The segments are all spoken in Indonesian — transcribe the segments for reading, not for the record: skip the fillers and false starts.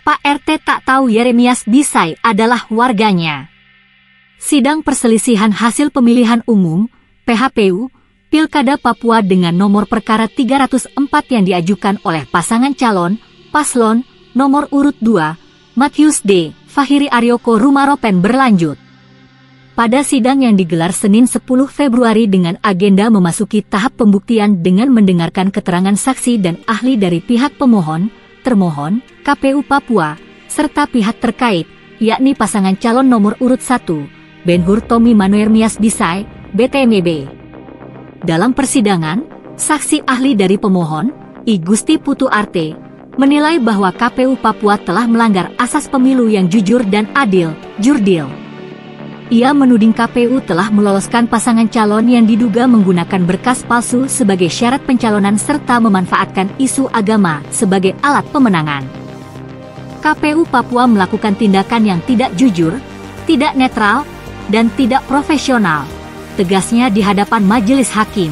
Pak RT tak tahu Yeremias Bisai adalah warganya. Sidang perselisihan hasil pemilihan umum, PHPU, Pilkada Papua dengan nomor perkara 304 yang diajukan oleh pasangan calon, paslon, nomor urut 2, Matius D. Fahiri Aryoko Rumaropen berlanjut. Pada sidang yang digelar Senin 10 Februari dengan agenda memasuki tahap pembuktian dengan mendengarkan keterangan saksi dan ahli dari pihak pemohon, termohon, KPU Papua, serta pihak terkait, yakni pasangan calon nomor urut 1, Ben-Hur Tommy Manuermias Bisai, BTMB. Dalam persidangan, saksi ahli dari pemohon, I Gusti Putu Arte, menilai bahwa KPU Papua telah melanggar asas pemilu yang jujur dan adil, jurdil. Ia menuding KPU telah meloloskan pasangan calon yang diduga menggunakan berkas palsu sebagai syarat pencalonan serta memanfaatkan isu agama sebagai alat pemenangan. KPU Papua melakukan tindakan yang tidak jujur, tidak netral, dan tidak profesional, tegasnya di hadapan majelis hakim.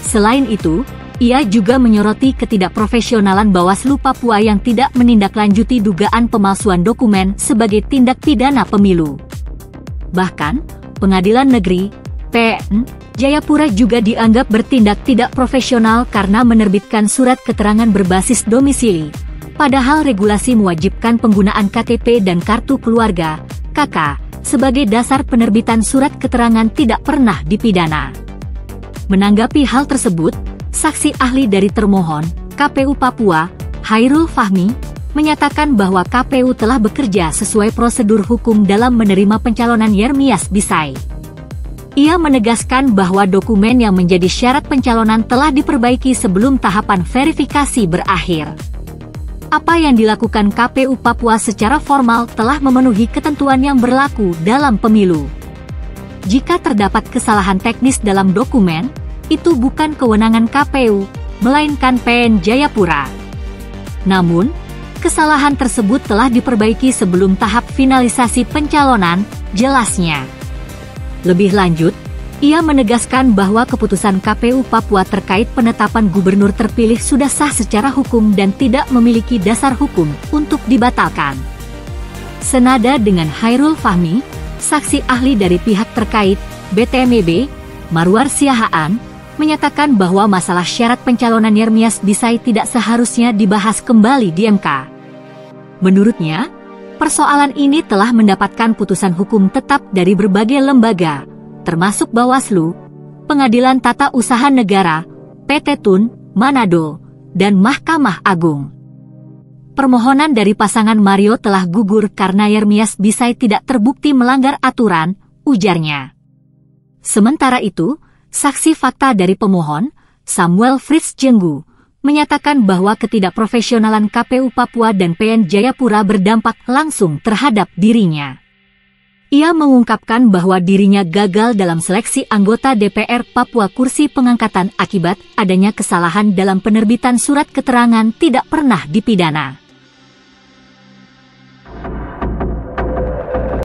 Selain itu, ia juga menyoroti ketidakprofesionalan Bawaslu Papua yang tidak menindaklanjuti dugaan pemalsuan dokumen sebagai tindak pidana pemilu. Bahkan, Pengadilan Negeri, PN, Jayapura juga dianggap bertindak tidak profesional karena menerbitkan surat keterangan berbasis domisili, padahal regulasi mewajibkan penggunaan KTP dan kartu keluarga, KK, sebagai dasar penerbitan surat keterangan tidak pernah dipidana. Menanggapi hal tersebut, saksi ahli dari termohon, KPU Papua, Hairul Fahmi, menyatakan bahwa KPU telah bekerja sesuai prosedur hukum dalam menerima pencalonan Yeremias Bisai. Ia menegaskan bahwa dokumen yang menjadi syarat pencalonan telah diperbaiki sebelum tahapan verifikasi berakhir. Apa yang dilakukan KPU Papua secara formal telah memenuhi ketentuan yang berlaku dalam pemilu. Jika terdapat kesalahan teknis dalam dokumen, itu bukan kewenangan KPU, melainkan PN Jayapura. Namun, kesalahan tersebut telah diperbaiki sebelum tahap finalisasi pencalonan, jelasnya. Lebih lanjut, ia menegaskan bahwa keputusan KPU Papua terkait penetapan gubernur terpilih sudah sah secara hukum dan tidak memiliki dasar hukum untuk dibatalkan. Senada dengan Hairul Fahmi, saksi ahli dari pihak terkait, BTMB, Marwar Siahaan, menyatakan bahwa masalah syarat pencalonan Yeremias Bisai tidak seharusnya dibahas kembali di MK. Menurutnya, persoalan ini telah mendapatkan putusan hukum tetap dari berbagai lembaga, termasuk Bawaslu, Pengadilan Tata Usaha Negara, PT Tun, Manado, dan Mahkamah Agung. Permohonan dari pasangan Mario telah gugur karena Yeremias Bisai tidak terbukti melanggar aturan, ujarnya. Sementara itu, saksi fakta dari pemohon, Samuel Fritz Jenggu, menyatakan bahwa ketidakprofesionalan KPU Papua dan PN Jayapura berdampak langsung terhadap dirinya. Ia mengungkapkan bahwa dirinya gagal dalam seleksi anggota DPR Papua kursi pengangkatan akibat adanya kesalahan dalam penerbitan surat keterangan tidak pernah dipidana.